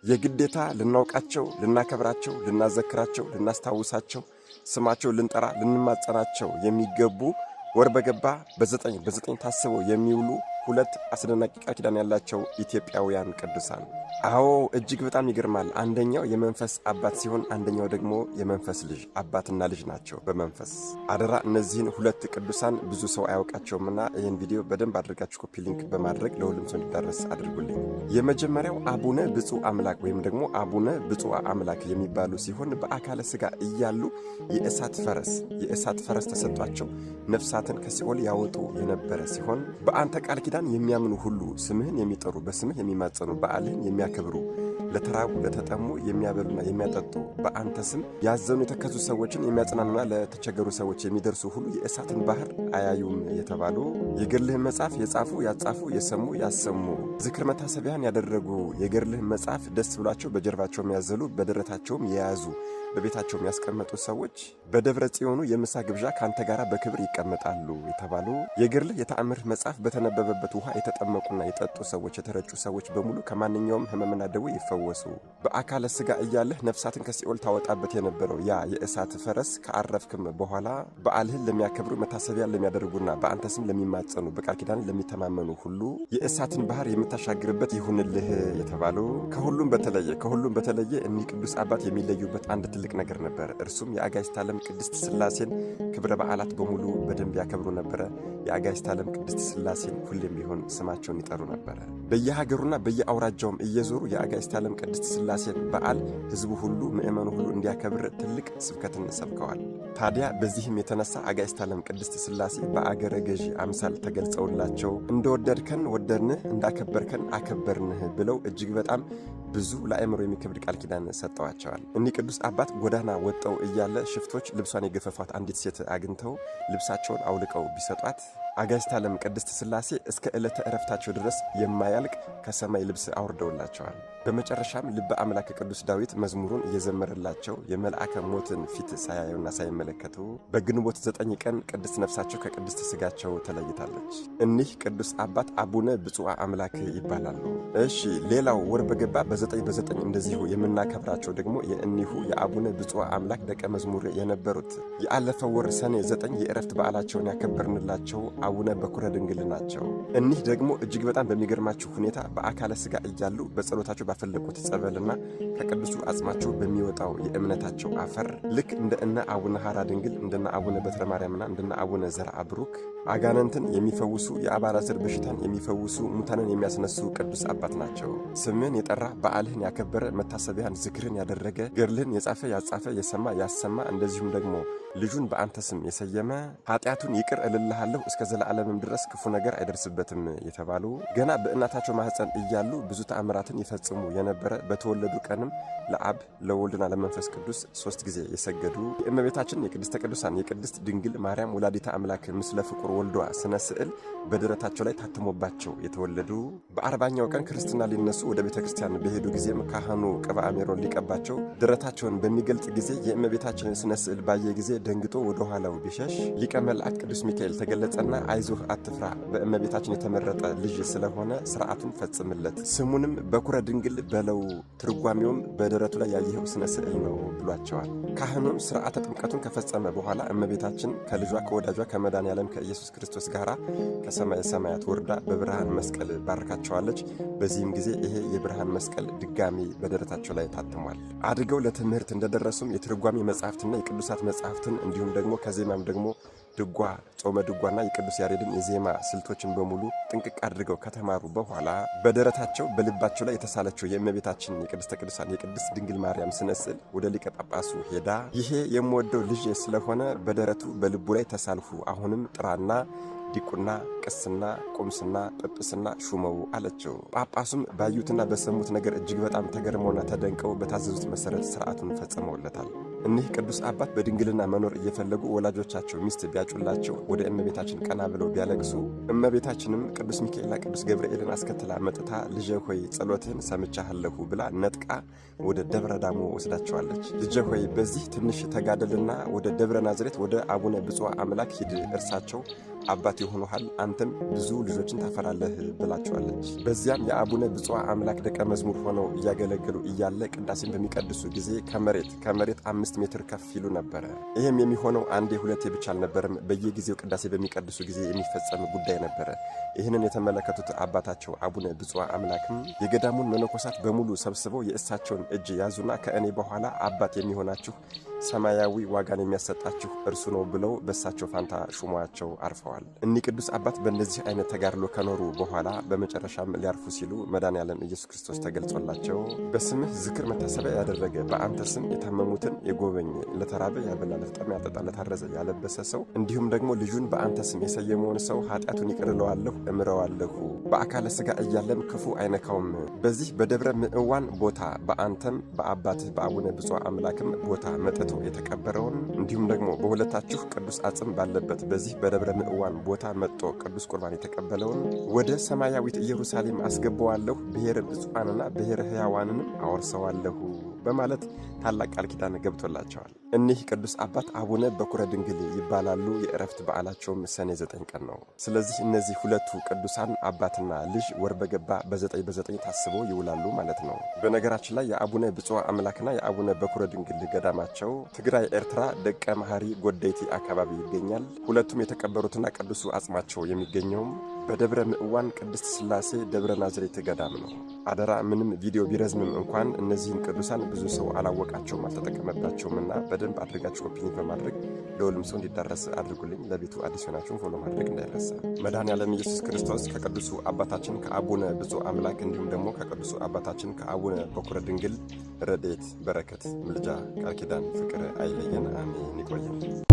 የግዴታ ልናውቃቸው፣ ልናከብራቸው፣ ልናዘክራቸው፣ ልናስታውሳቸው፣ ስማቸው ልንጠራ፣ ልንማጸናቸው የሚገቡ ወር በገባ በዘጠኝ ታስበው የሚውሉ ሁለት አስደናቂ ቃል ኪዳን ያላቸው ኢትዮጵያውያን ቅዱሳን። አዎ እጅግ በጣም ይገርማል። አንደኛው የመንፈስ አባት ሲሆን አንደኛው ደግሞ የመንፈስ ልጅ፣ አባትና ልጅ ናቸው በመንፈስ። አደራ እነዚህን ሁለት ቅዱሳን ብዙ ሰው አያውቃቸውምና ይህን ቪዲዮ በደንብ አድርጋችሁ ኮፒ ሊንክ በማድረግ ለሁሉም ሰው እንዲዳረስ አድርጉልኝ። የመጀመሪያው አቡነ ብፁዕ አምላክ ወይም ደግሞ አቡነ ብፁዕ አምላክ የሚባሉ ሲሆን በአካለ ሥጋ እያሉ የእሳት ፈረስ ተሰጧቸው ነፍሳትን ከሲኦል ያወጡ የነበረ ሲሆን በአንተ ቃል ኪዳን የሚያምኑ ሁሉ ስምህን የሚጠሩ በስምህ የሚማጸኑ በዓልህን የሚያከብሩ ለተራቡ ለተጠሙ የሚያበሉና የሚያጠጡ በአንተ ስም ያዘኑ የተከዙ ሰዎችን የሚያጽናኑና ለተቸገሩ ሰዎች የሚደርሱ ሁሉ የእሳትን ባህር አያዩም የተባሉ የገድልህን መጽሐፍ የጻፉ ያጻፉ የሰሙ ያሰሙ ዝክር መታሰቢያን ያደረጉ የገድልህን መጽሐፍ ደስ ብሏቸው በጀርባቸውም ያዘሉ በደረታቸውም የያዙ በቤታቸው ያስቀመጡ ሰዎች በደብረ ጽዮኑ የምሳ ግብዣ ካንተ ጋር በክብር ይቀመጣሉ የተባሉ የገድልህ የተአምር መጽሐፍ በተነበበበት ውሃ የተጠመቁና የጠጡ ሰዎች የተረጩ ሰዎች በሙሉ ከማንኛውም ሕመምና ደዌ ይፈወሱ። በአካለ ሥጋ እያለህ ነፍሳትን ከሲኦል ታወጣበት የነበረው ያ የእሳት ፈረስ ከአረፍክም በኋላ በዓልህን ለሚያከብሩ መታሰቢያን ለሚያደርጉና በአንተ ስም ለሚማጸኑ በቃል ኪዳን ለሚተማመኑ ሁሉ የእሳትን ባህር የምታሻግርበት ይሁንልህ የተባሉ ከሁሉም በተለየ እኒህ ቅዱስ አባት የሚለዩበት አንድ ትልቅ ነገር ነበር። እርሱም የአጋዕዝተ ዓለም ቅድስት ሥላሴን ክብረ በዓላት በሙሉ በደንብ ያከብሩ ነበረ። የአጋዕዝተ ዓለም ቅድስት ሥላሴን ሁሌም ቢሆን ስማቸውን ይጠሩ ነበረ። በየሀገሩና በየአውራጃውም እየዞሩ የአጋዕዝተ ዓለም ቅድስት ሥላሴን በዓል ሕዝቡ ሁሉ ምእመኑ ሁሉ እንዲያከብር ትልቅ ስብከትን ሰብከዋል። ታዲያ በዚህም የተነሳ አጋዕዝተ ዓለም ቅድስት ሥላሴ በአገረ ገዢ አምሳል ተገልጸውላቸው እንደወደድከን ወደድንህ እንዳከበርከን አከበርንህ ብለው እጅግ በጣም ብዙ ለአእምሮ የሚከብድ ቃል ኪዳን ሰጠዋቸዋል። እኒህ ቅዱስ አባት ጎዳና ወጠው እያለ ሽፍቶች ልብሷን የገፈፏት አንዲት ሴት አግኝተው ልብሳቸውን አውልቀው ቢሰጧት አጋዕዝተ ዓለም ቅድስት ሥላሴ እስከ ዕለተ ዕረፍታቸው ድረስ የማያልቅ ከሰማይ ልብስ አውርደውላቸዋል። በመጨረሻም ልበ አምላክ ቅዱስ ዳዊት መዝሙሩን እየዘመረላቸው የመልአከ ሞትን ፊት ሳያዩና ሳይመለከቱ በግንቦት 9 ቀን ቅድስት ነፍሳቸው ከቅድስት ሥጋቸው ተለይታለች። እኒህ ቅዱስ አባት አቡነ ብፁዕ አምላክ ይባላሉ። እሺ ሌላው ወር በገባ በ9 እንደዚሁ የምናከብራቸው ደግሞ የእኒሁ የአቡነ ብፁዕ አምላክ ደቀ መዝሙር የነበሩት የአለፈው ወር ሰኔ 9 የዕረፍት በዓላቸውን ያከበርንላቸው አቡነ በኩረ ድንግል ናቸው። እኒህ ደግሞ እጅግ በጣም በሚገርማችሁ ሁኔታ በአካለ ሥጋ እያሉ በጸሎታቸው ባፈለቁት ጸበልና ከቅዱሱ አጽማቸው በሚወጣው የእምነታቸው አፈር ልክ እንደ እነ አቡነ ሐራ ድንግል እንደነ አቡነ በትረ ማርያምና እንደነ አቡነ ዘርዓ ብሩክ አጋንንትን የሚፈውሱ የአባላዘር በሽታን የሚፈውሱ ሙታንን የሚያስነሱ ቅዱስ አባት ናቸው። ስምን የጠራ በዓልህን ያከበረ መታሰቢያን ዝክርን ያደረገ ገድልህን የጻፈ ያጻፈ የሰማ ያሰማ እንደዚሁም ደግሞ ልጁን በአንተ ስም የሰየመ ኃጢአቱን ይቅር እልልሃለሁ እስከ ዘላለምም ድረስ ክፉ ነገር አይደርስበትም የተባሉ ገና በእናታቸው ማኅፀን እያሉ ብዙ ተአምራትን ይፈጽሙ የነበረ በተወለዱ ቀንም ለአብ ለወልድና ለመንፈስ ቅዱስ 3 ጊዜ የሰገዱ የእመቤታችን የቅድስተ ቅዱሳን የቅድስት ድንግል ማርያም ወላዲተ አምላክ ምስለ ፍቁር ወልዷ ስነ ስዕል በደረታቸው ላይ ታትሞባቸው የተወለዱ በ40ኛው ቀን ክርስትና ሊነሱ ወደ ቤተ ክርስቲያን በሄዱ ጊዜም ካህኑ ቅብአ ሜሮን ሊቀባቸው ደረታቸውን በሚገልጥ ጊዜ የእመቤታችንን ስነ ስዕል ባየ ጊዜ ደንግጦ ወደ ኋላው ቢሸሽ ሊቀ መላእክት ቅዱስ ሚካኤል ተገለጸና አይዞህ አትፍራ፣ በእመቤታችን የተመረጠ ልጅ ስለሆነ ሥርዓቱን ፈጽምለት፣ ስሙንም በኩረ ድንግል በለው፣ ትርጓሜውም በደረቱ ላይ ያየኸው ስነ ስዕል ነው ብሏቸዋል። ካህኑም ሥርዓተ ጥምቀቱን ከፈጸመ በኋላ እመቤታችን ከልጇ ከወዳጇ ከመድኃኔዓለም ከኢየሱስ ክርስቶስ ጋር ከሰማየ ሰማያት ወርዳ በብርሃን መስቀል ባርካቸዋለች። በዚህም ጊዜ ይሄ የብርሃን መስቀል ድጋሚ በደረታቸው ላይ ታትሟል። አድገው ለትምህርት እንደደረሱም የትርጓሜ መጻሕፍትና የቅዱሳት መጻሕፍትን እንዲሁም ደግሞ ከዜማም ደግሞ ድጓ፣ ጾመ ድጓና የቅዱስ ያሬድን የዜማ ስልቶችን በሙሉ ጥንቅቅ አድርገው ከተማሩ በኋላ በደረታቸው በልባቸው ላይ የተሳለችው የእመቤታችን የቅድስተ ቅዱሳን የቅድስት ድንግል ማርያም ስነ ስዕል ወደ ሊቀ ጳጳሱ ሄዳ ይሄ የምወደው ልጅ ስለሆነ በደረቱ በልቡ ላይ ተሳልሁ፣ አሁንም ጥራና ዲቁና፣ ቅስና፣ ቁምስና፣ ጵጵስና ሹመው አለችው። ጳጳሱም ባዩትና በሰሙት ነገር እጅግ በጣም ተገርመውና ተደንቀው በታዘዙት መሰረት ሥርዓቱን ፈጽመውለታል። እኒህ ቅዱስ አባት በድንግልና መኖር እየፈለጉ ወላጆቻቸው ሚስት ቢያጩላቸው ወደ እመቤታችን ቀና ብለው ቢያለቅሱ እመቤታችንም ቅዱስ ሚካኤልና ቅዱስ ገብርኤልን አስከትላ መጥታ ልጄ ሆይ ጸሎትህን ሰምቻለሁ ብላ ነጥቃ ወደ ደብረ ዳሞ ወስዳቸዋለች። ልጄ ሆይ በዚህ ትንሽ ተጋደልና ወደ ደብረ ናዝሬት ወደ አቡነ ብፁዕ አምላክ ሂድ፣ እርሳቸው አባት ይሆኑሃል፣ አንተም ብዙ ልጆችን ታፈራለህ ብላቸዋለች። በዚያም የአቡነ ብፁዕ አምላክ ደቀ መዝሙር ሆነው እያገለገሉ እያለ ቅዳሴን በሚቀድሱ ጊዜ ከመሬት 5 ሜትር ከፍ ይሉ ነበረ። ይህም የሚሆነው አንዴ ሁለቴ ብቻ አልነበረም፣ በየጊዜው ቅዳሴ በሚቀድሱ ጊዜ የሚፈጸም ጉዳይ ነበረ። ይህንን የተመለከቱት አባታቸው አቡነ ብፁዕ አምላክም የገዳሙን መነኮሳት በሙሉ ሰብስበው የእሳቸውን እጅ ያዙና ከእኔ በኋላ አባት የሚሆናችሁ ሰማያዊ ዋጋን የሚያሰጣችሁ እርሱ ነው ብለው በእሳቸው ፋንታ ሹሟቸው አርፈዋል። እኒህ ቅዱስ አባት በእንደዚህ አይነት ተጋድሎ ከኖሩ በኋላ በመጨረሻም ሊያርፉ ሲሉ መድኃኔዓለም ኢየሱስ ክርስቶስ ተገልጾላቸው በስምህ ዝክር መታሰቢያ ያደረገ በአንተ ስም የታመሙትን የጎበኘ ለተራበ ያበላ ለተጠማ ያጠጣ ለታረዘ ያለበሰ ሰው እንዲሁም ደግሞ ልጁን በአንተ ስም የሰየመውን ሰው ኃጢአቱን ይቅር እለዋለሁ እምረዋለሁ፣ በአካለ ሥጋ እያለም ክፉ አይነካውም። በዚህ በደብረ ምዕዋን ቦታ በአንተም በአባትህ በአቡነ ብፁዕ አምላክም ቦታ መጥቶ የተቀበረውን እንዲሁም ደግሞ በሁለታችሁ ቅዱስ አጽም ባለበት በዚህ በደብረ ምዕዋን ቦታ መጥቶ ቅዱስ ቁርባን የተቀበለውን ወደ ሰማያዊት ኢየሩሳሌም አስገባዋለሁ፣ ብሔረ ብፁዓንና ብሔረ ሕያዋንንም አወርሰዋለሁ በማለት ታላቅ ቃል ኪዳን ገብቶላቸዋል። እኒህ ቅዱስ አባት አቡነ በኩረ ድንግል ይባላሉ። የዕረፍት በዓላቸውም ሰኔ 9 ቀን ነው። ስለዚህ እነዚህ ሁለቱ ቅዱሳን አባትና ልጅ ወር በገባ በ9 ታስበው ይውላሉ ማለት ነው። በነገራችን ላይ የአቡነ ብፁዕ አምላክና የአቡነ በኩረ ድንግል ገዳማቸው ትግራይ ኤርትራ ደቀ መሐሪ ጎደይቲ አካባቢ ይገኛል። ሁለቱም የተቀበሩትና ቅዱሱ አጽማቸው የሚገኘውም በደብረ ምዕዋን ቅድስት ሥላሴ ደብረ ናዝሬት ገዳም ነው። አደራ ምንም ቪዲዮ ቢረዝምም እንኳን እነዚህን ቅዱሳን ብዙ ሰው አላወቃቸውም አልተጠቀመባቸውምና በደንብ አድርጋችሁ ኮፒ በማድረግ ለሁሉም ሰው እንዲዳረስ አድርጉልኝ። ለቤቱ አዲስ ሆናችሁን ፎሎ ማድረግ እንዳይረሳ። መድኃኔዓለም ኢየሱስ ክርስቶስ ከቅዱሱ አባታችን ከአቡነ ብፁዕ አምላክ እንዲሁም ደግሞ ከቅዱሱ አባታችን ከአቡነ በኩረ ድንግል ረድኤት፣ በረከት፣ ምልጃ፣ ቃል ኪዳን፣ ፍቅር አይለየን። አሜን። ይቆየን።